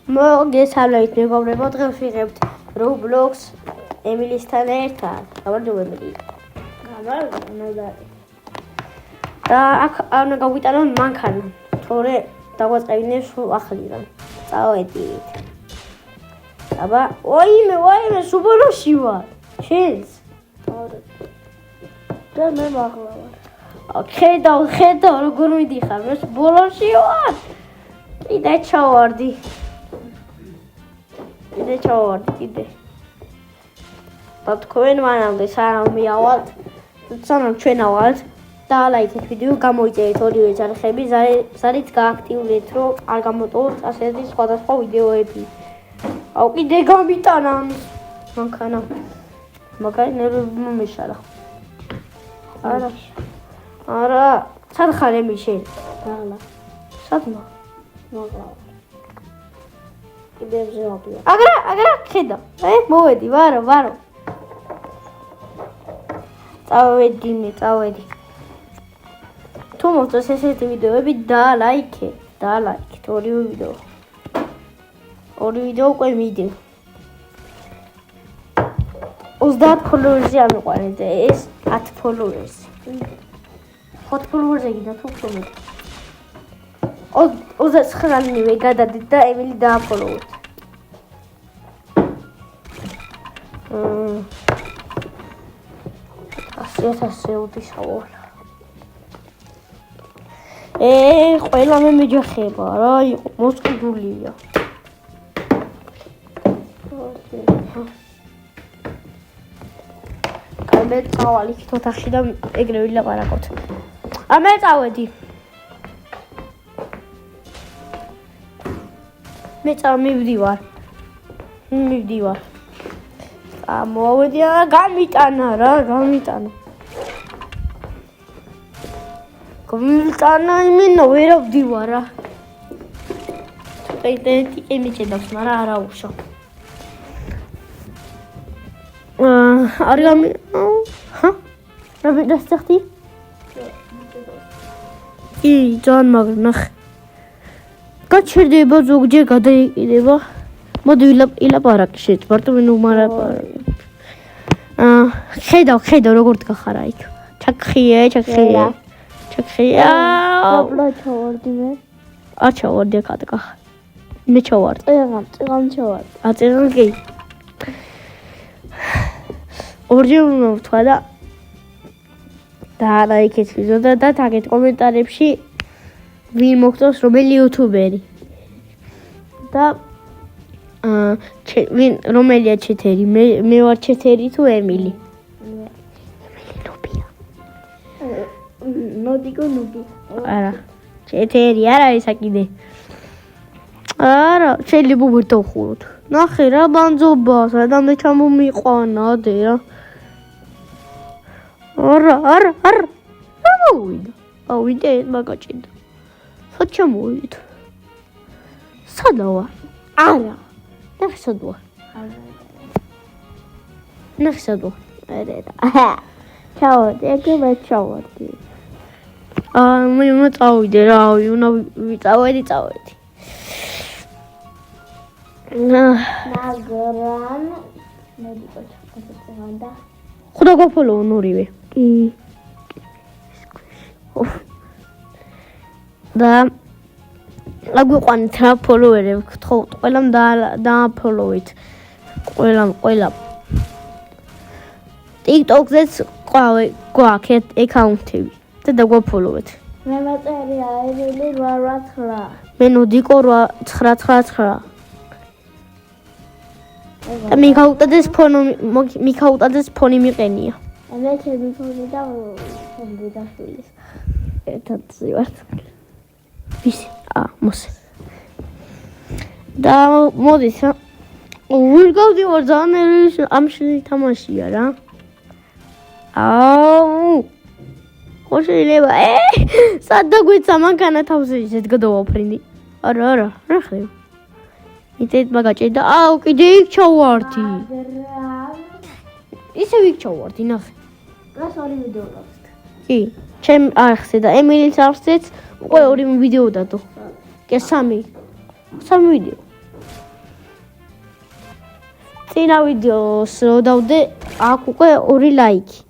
მოგესალმებით მეგობრებო, დღეს ვიღებთ Roblox ემილისთან ერთად. გამარჯობებული. და აქ უნდა გავიტანო მანქანა, თორე დავაწყებინე სულ ახლიდან. წავედით. აბა, ვაიმე, სუბოლოში ვარ. შენს? და მე მაღლა ვარ. ხედავ, როგორ მიდიხარ, მე ბოლოში ვარ. კიდე ჩავარდი. და თქვენ მანამდე სანამ მიავალთ, სანამ ჩვენ ავალთ, დალაიქეთ ვიდეო, გამოიწერეთ ორივე ჯარხები, ზარით გააქტიურეთ, რომ არ გამოტოვოთ ასეთი სხვადასხვა ვიდეოები. აუ კიდე გამიტანა ამის მანქანა. მაგარი ნერვები მომეშალა. არა, სად ხარ ემილ შენ? მაღლა. სადმა? მაღლა. კიდევ ზეობია. აგრა, ხედა. მოვედი, ვარო. წავედი. თუ მოწონს ესეთი ვიდეოები, დალაიქეთ ორივე ვიდეო. ორი ვიდეო უკვე მიდევ. 30 ფოლოვერზე ამიყვანეთ და ეს 10 ფოლოვერზე. 5 ფოლოვერზე გინდა თუ ხომეთ. 29-ნივე გადადით და ემილი დააფოლოვეთ. ასე უდისავალ. ყველა მე მეჯახება რა იყო, მოსყიდულია. მე წავალ იქით ოთახში და ეგრე ვილაპარაკოთ. მე წავედი. მე მივდივარ. მოვედი და გამიტანა. იმინო ვერა ვდივარ რა. ინტერნეტი ემიჭედავს, მაგრამ არა უშო. არ გამი რა ვიდასახტი? ძალიან მაგრამ ნახე. გაჩერდება ზოგჯერ გადაიყიდება. მოდი ვილაპარაკი შეც, მარტო ვინ უმარაპარაკი. ხედავ როგორ დგახარა იქ. ჩაქხია. აბლა ჩავარდი მე. არ ჩავარდი აქ ადგა. მე ჩავარდი. წიღან ჩავარდი. წიღან კი. ორჯერ უნდა ვთქვა და ლაიქეთ ვიდეო და თაგეთ კომენტარებში ვინ მოგწონს რომელი იუთუბერი. და რომელია ჩეთერი? მე ვარ ჩეთერი თუ ემილი? ემილი ნუბია. ნოდიკო ნუბი. არა. ჩეთერი არ არის აკიდე. არა, შეიძლება ვერთოხულოთ. ნახე რა ბანძობა, სადამდე ჩამომიყვანა დე რა. არა. მოვიდა. ავიდე მაგაჭიდა. სად ჩამოვიდა? სადა ვარ? არა. ნახე სად ვარ? არა. ჩავარდი, მე ჩავარდი. მე წავიდე რა, უნდა ვიწავედი. მაგრამ მოდიკო ჩავარდა. ხოდა გაფოლოვონ ორივე. და აგვიყვანეთ რა ფოლოვერები, ყველამ დააფოლოვეთ. ყველა. TikTok-ზეც გვაქვს აკაუნტები და დაგვაფოლოვეთ. მე მაწერია ემილი 889. მე ნოდიკო 999. და მიქაუტადეს ფონი მიყენია. მე ჩემი ფონი და ფონი დაშვილის. ერთად ვართ. ვისი? მოსე. და მოდის რა. ვინ გავდივარ ძალიან ამ შენი თამაშია რა. ხო შეიძლება. სად დაგვეცა მანქანა თავზე ისეთ გადავაფრინდი. არა, ნახე. იტეთ მაგაჭე და კიდე იქ ჩავარდი. ისე იქ ჩავარდი, ნახე. გას ორი ვიდეო გაქვს. კი, ჩემ არხზე და ემილის არხზეც უკვე ორი ვიდეო დადო. კი, სამი ვიდეო. წინა ვიდეოს რო დავდე, აქ უკვე 2 ლაიქი.